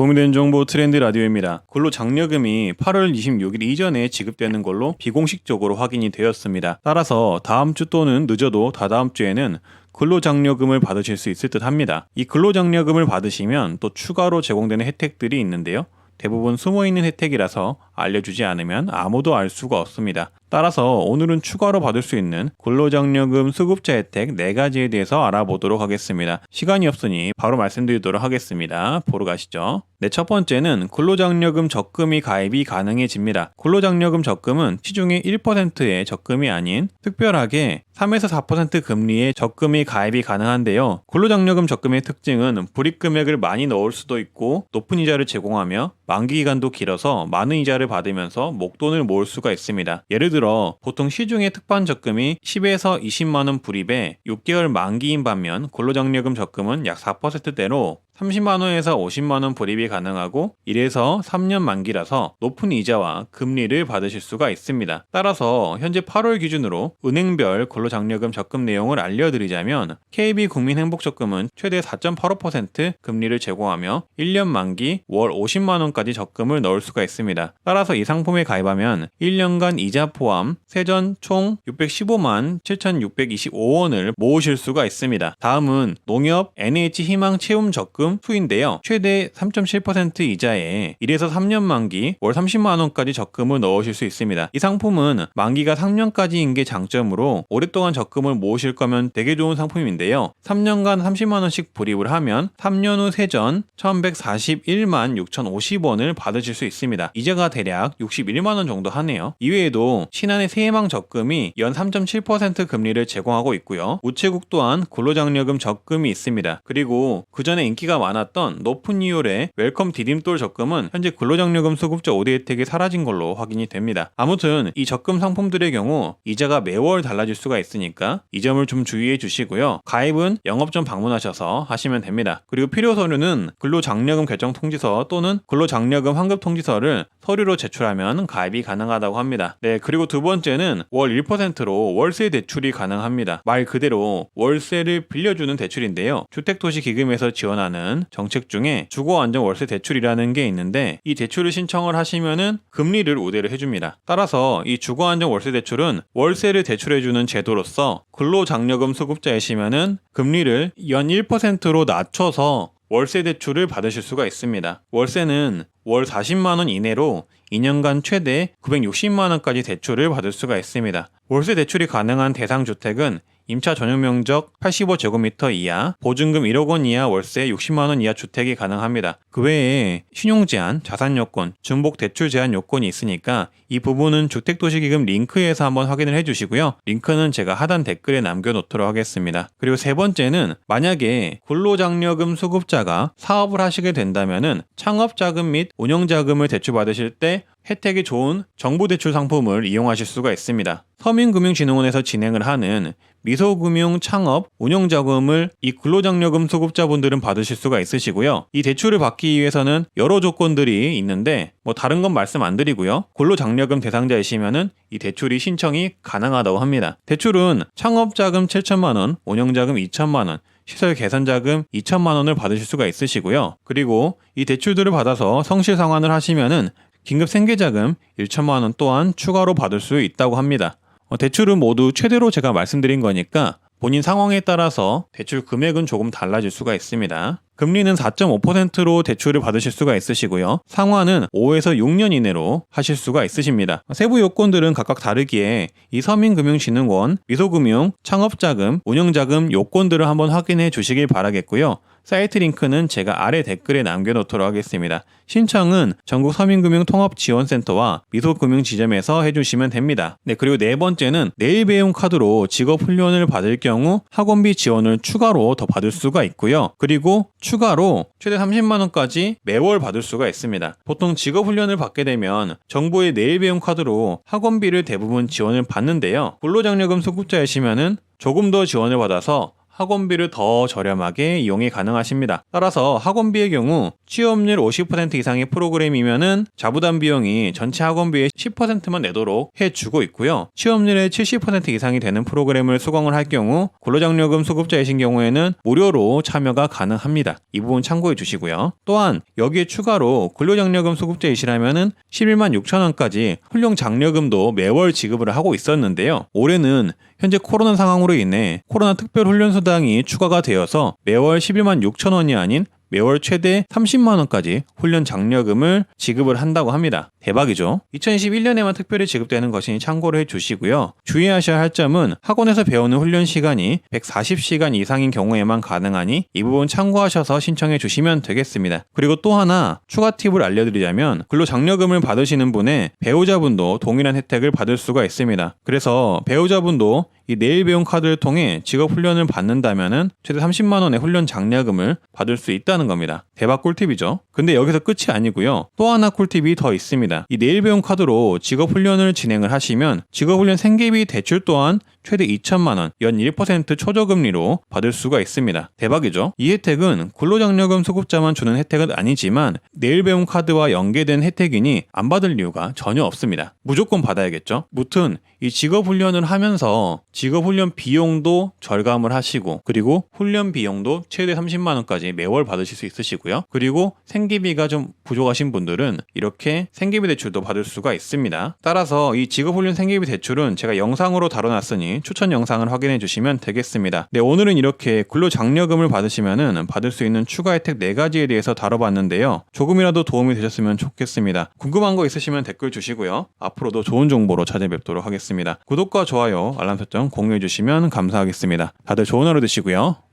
도움이 되는 정보 트렌드 라디오입니다. 근로장려금이 8월 26일 이전에 지급되는 걸로 비공식적으로 확인이 되었습니다. 따라서 다음 주 또는 늦어도 다다음 주에는 근로장려금을 받으실 수 있을 듯 합니다. 이 근로장려금을 받으시면 또 추가로 제공되는 혜택들이 있는데요. 대부분 숨어있는 혜택이라서 알려주지 않으면 아무도 알 수가 없습니다. 따라서 오늘은 추가로 받을 수 있는 근로장려금 수급자 혜택 4가지에 대해서 알아보도록 하겠습니다. 시간이 없으니 바로 말씀드리도록 하겠습니다. 보러 가시죠. 네, 첫 번째는 근로장려금 적금이 가입이 가능해집니다. 근로장려금 적금은 시중의 1%의 적금이 아닌 특별하게 3에서 4% 금리의 적금이 가입이 가능한데요. 근로장려금 적금의 특징은 불입 금액을 많이 넣을 수도 있고 높은 이자를 제공하며 만기 기간도 길어서 많은 이자를 받으면서 목돈을 모을 수가 있습니다. 예를 들어 보통 시중의 특반 적금이 10에서 20만 원 불입에 6개월 만기인 반면 근로장려금 적금은 약 4%대로 30만 원에서 50만 원 불입이 가능하고 1에서 3년 만기라서 높은 이자와 금리를 받으실 수가 있습니다. 따라서 현재 8월 기준으로 은행별 근로장려금 적금 내용을 알려드리자면 KB국민행복적금은 최대 4.85% 금리를 제공하며 1년 만기 월 50만 원까지 적금을 넣을 수가 있습니다. 따라서 이 상품에 가입하면 1년간 이자 포함 세전 총 615만 7,625원을 모으실 수가 있습니다. 다음은 농협 NH희망 채움 적금 수인데요. 최대 3.7% 이자에 1에서 3년 만기 월 30만원까지 적금을 넣으실 수 있습니다. 이 상품은 만기가 3년까지인 게 장점으로 오랫동안 적금을 모으실 거면 되게 좋은 상품인데요. 3년간 30만원씩 불입을 하면 3년 후 세전 1141만 6,050원을 받으실 수 있습니다. 이자가 대략 61만원 정도 하네요. 이외에도 신한의 새해망 적금이 연 3.7% 금리를 제공하고 있고요. 우체국 또한 근로장려금 적금이 있습니다. 그리고 그 전에 인기가 많았던 높은 이율의 웰컴 디딤돌 적금은 현재 근로장려금 수급자 5대 혜택이 사라진 걸로 확인이 됩니다. 아무튼 이 적금 상품들의 경우 이자가 매월 달라질 수가 있으니까 이 점을 좀 주의해 주시고요. 가입은 영업점 방문하셔서 하시면 됩니다. 그리고 필요 서류는 근로장려금 결정 통지서 또는 근로장려금 환급 통지서를 서류로 제출하면 가입이 가능하다고 합니다. 네, 그리고 두 번째는 월 1%로 월세 대출이 가능합니다. 말 그대로 월세를 빌려주는 대출인데요. 주택도시기금에서 지원하는 정책 중에 주거안정 월세 대출이라는 게 있는데 이 대출을 신청을 하시면은 금리를 우대를 해줍니다. 따라서 이 주거안정 월세 대출은 월세를 대출해주는 제도로서 근로장려금 수급자이시면은 금리를 연 1%로 낮춰서 월세 대출을 받으실 수가 있습니다. 월세는 월 40만원 이내로 2년간 최대 960만원까지 대출을 받을 수가 있습니다. 월세 대출이 가능한 대상 주택은 임차 전용 면적 85제곱미터 이하, 보증금 1억 원 이하 월세 60만 원 이하 주택이 가능합니다. 그 외에 신용 제한, 자산 요건, 중복 대출 제한 요건이 있으니까 이 부분은 주택도시기금 링크에서 한번 확인을 해주시고요. 링크는 제가 하단 댓글에 남겨놓도록 하겠습니다. 그리고 세 번째는 만약에 근로장려금 수급자가 사업을 하시게 된다면은 창업자금 및 운영자금을 대출받으실 때 혜택이 좋은 정부대출 상품을 이용하실 수가 있습니다. 서민금융진흥원에서 진행을 하는 미소금융 창업 운영자금을 이 근로장려금 수급자분들은 받으실 수가 있으시고요. 이 대출을 받기 위해서는 여러 조건들이 있는데 다른 건 말씀 안 드리고요. 근로장려금 대상자이시면은 이 대출이 신청이 가능하다고 합니다. 대출은 창업자금 7천만 원, 운영자금 2천만 원, 시설 개선자금 2천만 원을 받으실 수가 있으시고요. 그리고 이 대출들을 받아서 성실 상환을 하시면은 긴급 생계자금 1천만 원 또한 추가로 받을 수 있다고 합니다. 대출은 모두 최대로 제가 말씀드린 거니까 본인 상황에 따라서 대출 금액은 조금 달라질 수가 있습니다. 금리는 4.5%로 대출을 받으실 수가 있으시고요. 상환은 5에서 6년 이내로 하실 수가 있으십니다. 세부 요건들은 각각 다르기에 이 서민금융진흥원, 미소금융, 창업자금, 운영자금 요건들을 한번 확인해 주시길 바라겠고요. 사이트 링크는 제가 아래 댓글에 남겨놓도록 하겠습니다. 신청은 전국 서민금융통합지원센터와 미소금융지점에서 해주시면 됩니다. 네, 그리고 네 번째는 내일 배움 카드로 직업훈련을 받을 경우 학원비 지원을 추가로 더 받을 수가 있고요. 그리고 추가로 최대 30만원까지 매월 받을 수가 있습니다. 보통 직업훈련을 받게 되면 정부의 내일 배움 카드로 학원비를 대부분 지원을 받는데요. 근로장려금 수급자이시면은 조금 더 지원을 받아서 학원비를 더 저렴하게 이용이 가능하십니다. 따라서 학원비의 경우 취업률 50% 이상의 프로그램이면은 자부담 비용이 전체 학원비의 10%만 내도록 해주고 있고요. 취업률의 70% 이상이 되는 프로그램을 수강을 할 경우 근로장려금 수급자이신 경우에는 무료로 참여가 가능합니다. 이 부분 참고해 주시고요. 또한 여기에 추가로 근로장려금 수급자이시라면은 11만 6천 원까지 훈련장려금도 매월 지급을 하고 있었는데요. 올해는 현재 코로나 상황으로 인해 코로나 특별훈련수당이 추가가 되어서 매월 11만 6천 원이 아닌 매월 최대 30만 원까지 훈련 장려금을 지급을 한다고 합니다. 대박이죠? 2021년에만 특별히 지급되는 것이니 참고를 해주시고요. 주의하셔야 할 점은 학원에서 배우는 훈련 시간이 140시간 이상인 경우에만 가능하니 이 부분 참고하셔서 신청해 주시면 되겠습니다. 그리고 또 하나 추가 팁을 알려드리자면 근로장려금을 받으시는 분의 배우자분도 동일한 혜택을 받을 수가 있습니다. 그래서 배우자분도 이 내일 배움 카드를 통해 직업 훈련을 받는다면은 최대 30만 원의 훈련 장려금을 받을 수 있다는 겁니다. 대박 꿀팁이죠. 근데 여기서 끝이 아니고요. 또 하나 꿀팁이 더 있습니다. 이 내일 배움 카드로 직업 훈련을 진행을 하시면 직업 훈련 생계비 대출 또한 최대 2천만 원, 연 1% 초저금리로 받을 수가 있습니다. 대박이죠? 이 혜택은 근로장려금 수급자만 주는 혜택은 아니지만 내일 배움 카드와 연계된 혜택이니 안 받을 이유가 전혀 없습니다. 무조건 받아야겠죠? 무튼 이 직업훈련을 하면서 직업훈련 비용도 절감을 하시고 그리고 훈련 비용도 최대 30만 원까지 매월 받으실 수 있으시고요. 그리고 생계비가 좀 부족하신 분들은 이렇게 생계비 대출도 받을 수가 있습니다. 따라서 이 직업훈련 생계비 대출은 제가 영상으로 다뤄놨으니 추천 영상을 확인해 주시면 되겠습니다. 네, 오늘은 이렇게 근로장려금을 받으시면은 받을 수 있는 추가 혜택 4가지에 대해서 다뤄봤는데요. 조금이라도 도움이 되셨으면 좋겠습니다. 궁금한 거 있으시면 댓글 주시고요. 앞으로도 좋은 정보로 찾아뵙도록 하겠습니다. 구독과 좋아요, 알람 설정 공유해 주시면 감사하겠습니다. 다들 좋은 하루 되시고요.